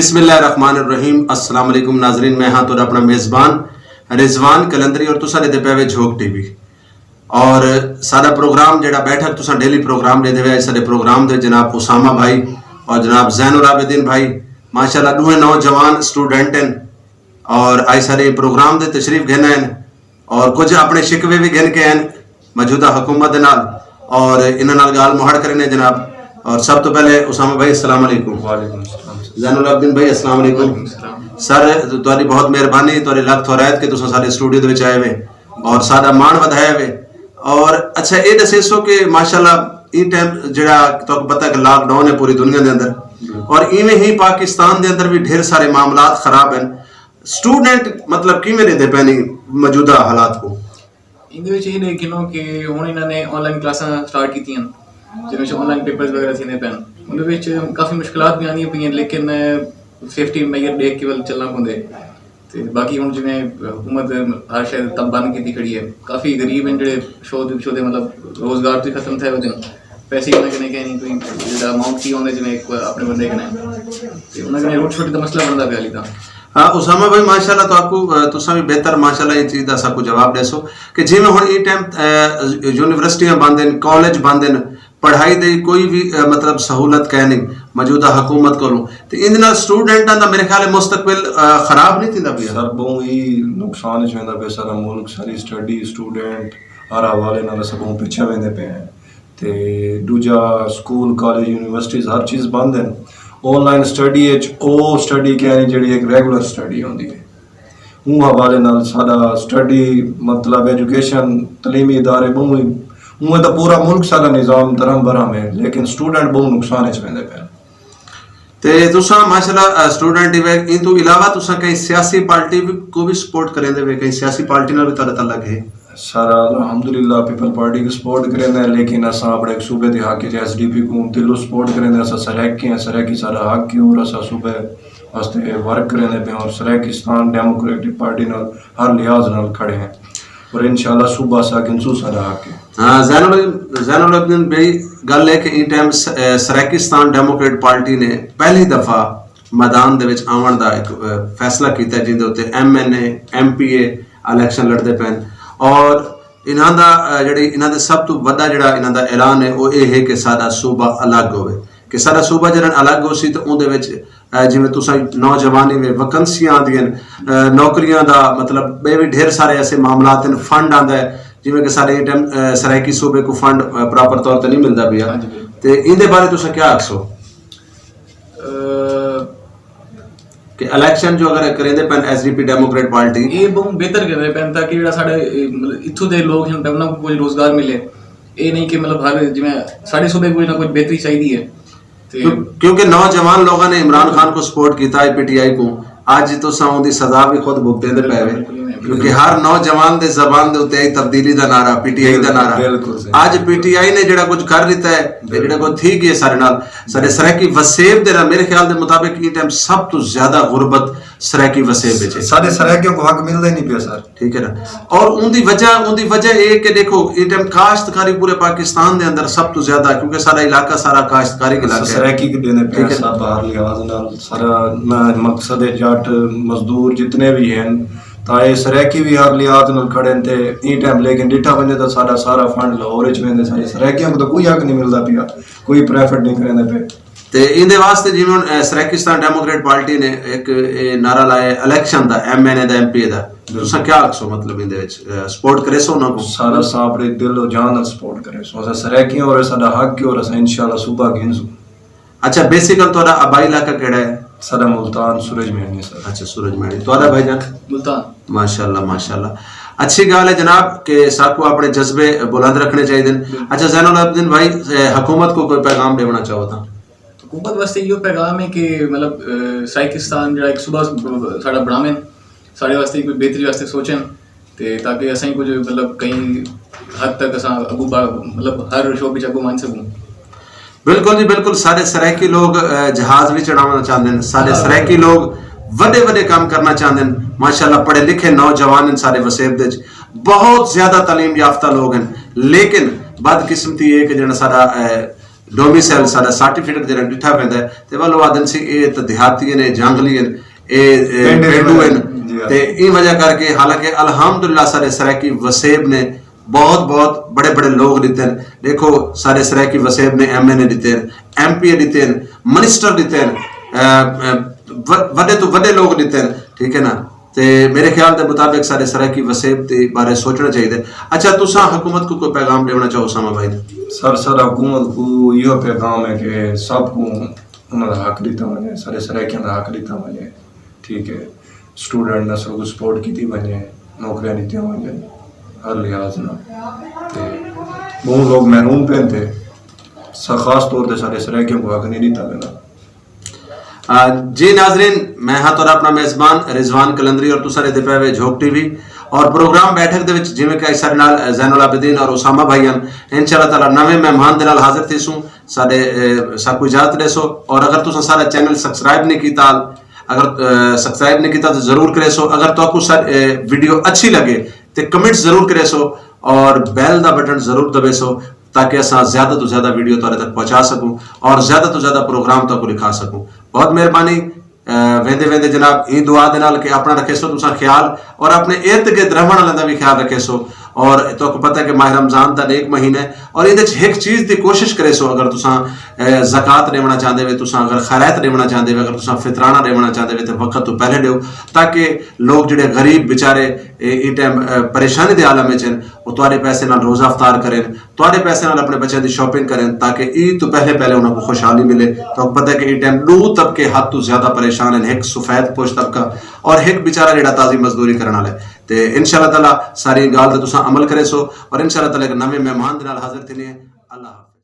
बिस्मिल्लाहिर्रहमानिर्रहीम। अस्सलाम वालेकुम नाजरीन, मैं हाँ तुहाडा अपना मेज़बान रिजवान कलंदरी और तुसा दे पे झोंक टीवी और सारा प्रोग्राम जेड़ा बैठक तुसा डेली प्रोग्राम लेते हुए सारे प्रोग्राम दे जनाब उसामा भाई और जनाब ज़ैनुल आबिदीन भाई माशाल्लाह दुए नौजवान स्टूडेंट हैं और आई सारे प्रोग्राम दे तशरीफ घेना हैं और कुछ अपने शिकवे भी घेन के हैं मौजूदा हुकूमत नाल और इन्हां नाल गाल मुहड़ करने जनाब। और सब तो पहले उसामा भाई अस्सलाम वालेकुम। वालेकुम अस्सलाम। ज़ैनुल आबिदीन भाई अस्सलाम वालेकुम। सर तुहाडी बहुत मेहरबानी, तुहाडे लख थोरायत के तुसा सारे स्टूडियो दे विच आए वे और साडा मान वधाया वे। और अच्छा ये दसेसो कि माशाल्लाह ई टाइम जेड़ा तो पता है कि लॉकडाउन है पूरी दुनिया दे अंदर और इवें ही पाकिस्तान दे अंदर भी ढेर सारे मामलात खराब हैं। स्टूडेंट मतलब किवें लेंदे पैनी मौजूदा हालात को? इहदे विच एह् देखिनो कि हुण इन्हां ने ऑनलाइन क्लासां स्टार्ट कीतियां जिहदे विच ऑनलाइन पेपर्स वगैरह थींदे पैन। उहदे विच काफ़ी मुश्किलात भी आंदियां पईयां लेकिन सेफ्टी मेजर देख के चलना पौंदे ते बाकी हुण जिवें हुकूमत हर शै तब बंद कीती खड़ी है। काफ़ी गरीब हैं जिहड़े शोधे मतलब रोज़गार तो खत्म थे वदन पैसे उन्हें कन्नै कहीं नहीं कोई जिहड़ा अमाउंट की होंदे जिवें अपने बंदे कन्नै ते उन्हें कन्नै रोटी छोटी दा मसला बनदा पिया हाली तां। हाँ उसामा भाई माशाल्लाह तो आपको तुसा भी बेहतर माशाल्लाह ये चीज़ का सबको जवाब देसो कि जिवें हुण ये टाइम यूनिवर्सिटियां बंद हैं, कॉलेज बंद हैं, पढ़ाई दी कोई भी मतलब सहूलत कह नहीं मौजूदा हुकूमत को तो इन स्टूडेंटा का मेरे ख्याल मुस्तकबिल खराब नहीं थींदा पिया। सर बहु ही नुकसान च वेंदा पिया सारा मुल्क, सारी स्टडी स्टूडेंट हर हवाले नाल सबों पिछे वेंदे पे हैं ते दूजा स्कूल कॉलेज यूनिवर्सिटीज़ हर चीज़ बंद हैं। ऑनलाइन स्टडी ओ स्टडी कहनी जिहड़ी एक रेगुलर स्टडी होंदी है उन हवाले नाल सारा स्टडी मतलब एजुकेशन तलीमी इदारे बहु ही उमें तो पूरा मुल्क सारा निज़ाम धर्म भरम है लेकिन स्टूडेंट बहु नुकसान च वेंदे पे ते तुसा माशाल्लाह स्टूडेंट इवे इन तो इलावा तुसा कई सियासी पार्टी को भी सपोर्ट करेंदे वे कई सियासी पार्टी नाल भी तुहाडा तल्लक है? सारा अल्हम्दुलिल्लाह पीपल पार्टी को सपोर्ट करेंगे लेकिन असा अपने सूबे के हक एसडीपी को दिलों सपोर्ट करेंगे। असा सराकी हैं, सराकी सारा हक है और असा सूबे वास्ते वर्क करेंगे पे और सराकिस्तान डेमोक्रेटिक पार्टी नाल हर लिहाज नाल खड़े हैं और इंशाल्लाह सूबा सा किंसू सारा हक है। हाँ ज़ैनुल आबिदीन भाई गल है कि इन टाइम सराकिस्तान डेमोक्रेट पार्टी ने पहली दफ़ा मैदान दे विच आवन दा एक फैसला किया जिंदे उत्ते MNA MPA इलैक्शन लड़ते पैन और इन्हां दा जिहड़ी इन्हां दे सब तो वड्डा जिहड़ा इन्हां दा ऐलान है वो ये है कि साडा सूबा अलग होवे कि साडा सूबा जिहड़ा अलग हो सी तो उहदे विच जिवें तुसां नौजवानी में वैकेंसियां आंदियां नौकरियां दा मतलब बे भी ढेर सारे ऐसे मामलात हैं। फंड आंदा है जिवें कि सारे टाइम सराइकी सूबे को फंड प्रॉपर तौर पर नहीं मिलता पिया ते इहदे बारे तुसां क्या आखसो कि इलेक्शन जो अगर करेंदे पैन SDP डेमोक्रेट पार्टी ये बहुत बेहतर कर रहे पैन ताकि जिहड़ा साडे मतलब इत्थों दे लोग हैं उन्हां को कोई रोजगार मिले। ये नहीं कि मतलब हर जिवें साडे सूबे कोई ना कोई बेहतरी चाहिए है क्योंकि नौजवान लोगों ने इमरान खान को सपोर्ट किया PTI को आज तो उहदी सजा भी खुद भुगतेंदे पे क्योंकि हर नौजवान दे जबान दे उत्ते तब्दीली दा नारा PTI दा नारा आज PTI ने जेड़ा कुछ कर दिता है जेड़ा कोई थी गई सारे नाल सारे सराकी वसेब दे मेरे ख्याल दे मुताबिक ई टाइम सब तो ज्यादा गुरबत सराकी वसेब विच है। सारे सराकियों को हक मिलदा ही नहीं पिया सर, ठीक है ना। और उनकी वजह ये कि देखो ई टाइम काश्तकारी पूरे पाकिस्तान दे अंदर सब तो ज्यादा क्योंकि सारा इलाका सारा काश्तकारी का इलाका है सराकी के देने पे सब बाहर लिहाज नाल सारा मकसद जट मजदूर जितने भी हैं ताए सराकी भी हर लिहाज नाल खड़े थे ई टाइम लेकिन डिठा वने तो सारा सारा फंड लाहौर च वेंदे सारे सराकियों को तो कोई हक नहीं मिलता पिया कोई प्रैफिट नहीं करेंदे पे ते इंदे वास्ते जिवें सराकिस्तान डेमोक्रेट पार्टी ने एक नारा लाया इलेक्शन दा MNA दा MPA दा तुसा क्या आखसो मतलब इंदे विच सपोर्ट करेसो ना को सारा साबरे दिल और जान नाल सपोर्ट करेसो असा सराकियों और साडा हक है और असा इंशाल्लाह सुबह गिनसू। अच्छा बेसिकल तोरा आबाई इलाका केड़ा है? सारा मुल्तान सूरज मेहनी सर। अच्छा सूरज मेहनी तोरा भाईजान? मुल्तान। माशाल्लाह माशाल्लाह अच्छी गल है जनाब कि साकू अपने जज्बे बुलंद रखने चाहिए। अच्छा ज़ैनुल आबिदीन भाई हुकूमत को कोई पैगाम देना चाहो तो? हुकूमत वास्ते यो पैगाम है कि मतलब सराकिस्तान जो एक सुबह साड़ा बनावें साढ़े वास्ते कोई बेहतरी वास्ते सोचें ते ताकि असें कुछ मतलब कहीं हद तक असा अगू मतलब हर शो बिच अगू मान सकूं। बिल्कुल जी बिल्कुल सारे सराइकी लोग जहाज भी चढ़ाना चाहते हैं, सारे सराइकी लोग वड्डे वड्डे काम करना चाहते हैं। माशाल्लाह पढ़े लिखे नौजवान हैं सारे वसेब दे बहुत ज्यादा तालीम याफ्ता लोग हैं लेकिन बदकिस्मती है कि जिहड़ा सारा डोमिसाइल साडा सर्टिफिकेट जरा डिठा पैंदा है ते वालो आदन सी ये तो देहाती ने जंगली ने ए पेंडू ने ते ई वजह करके हालांकि अल्हम्दुलिल्लाह सारे सराकी वसेब ने बहुत बहुत बड़े बड़े लोग दिते हैं। देखो सारे सराकी वसेब ने MNA दिते हैं, MPA दिते हैं, मिनिस्टर दिते हैं, वड्डे तो वड्डे लोग दिते हैं, ठीक है ना। ते मेरे ख्याल के मुताबिक सारे सराकी वसेब के बारे सोचना चाहिए। अच्छा तुसा हुकूमत को कोई पैगाम देना चाहो उसामा भाई? सर हुकूमत को यो पैगाम है कि सबको उन्होंने हक दिता वने, सारे सराकियों का हक दिता वने, ठीक है। स्टूडेंट ने सबको सपोर्ट की वने, नौकरियां दी वने हर लिहाज ना। बहुत लोग महरूम पे थे, खास तौर पर सारे सराकियों को हक नहीं दिता वना। जी नाजरीन, मैं हाँ तो अपना मेजबान रिजवान कलंदरी और तुसा दे पे झोक टीवी और प्रोग्राम बैठक दे विच जिवें कि सारे नाल ज़ैनुल आबिदीन और उसामा भाई हैं। इंशाअल्लाह ताला नवे मेहमान दे नाल हाजिर थीसूं। साडे सबको इजाजत देसो और अगर तुसा सारा चैनल सब्सक्राइब नहीं कीता, अगर सब्सक्राइब नहीं कीता तो जरूर करेसो। अगर तो सारी वीडियो अच्छी लगे तो कमेंट जरूर करेसो और बेल दा बटन जरूर दबेसो ताकि असा ज्यादा तो ज्यादा वीडियो तुहाडे तक पहुंचा सकूं और ज्यादा तो ज्यादा प्रोग्राम तक लिखा सकूं। बहुत मेहरबानी। वेंदे वेंदे जनाब ई दुआ दे नाल कि अपना रखेसो तुसा ख्याल और अपने इर्द गिर्द रहने वालों का भी ख्याल रखेसो। और तो पता है कि माह रमजान का नेक महीना है और ये एक चीज़ की कोशिश करेसो। अगर तुसा ज़कात देना चाहते हो, तुसा अगर खैरात देना चाहते हो, अगर तुसा फितराना देना चाहते हो तो वक्त तो पहले दो ताकि लोग जोड़े गरीब बेचारे इस टाइम परेशानी के आलम में वो तुहाडे पैसे नाल रोज़ा अफ्तार करें, तुहाडे पैसे नाल अपने बच्चों की शॉपिंग करें ताकि ईद तो पहले उन्होंने खुशहाली मिले। तो पता है कि इस टाइम दो तबके हद तो ज्यादा परेशान हैं, एक सफेद पोश तबका और एक बेचारा जिहड़ा ताजी मजदूरी करने वाला है। तो इंशाअल्लाह ताला सारी गाल ते तुसा अमल करेसो और इंशाअल्लाह ताला एक नवे मेहमान दे नाल हाजिर थिने। अल्लाह हाफिज़।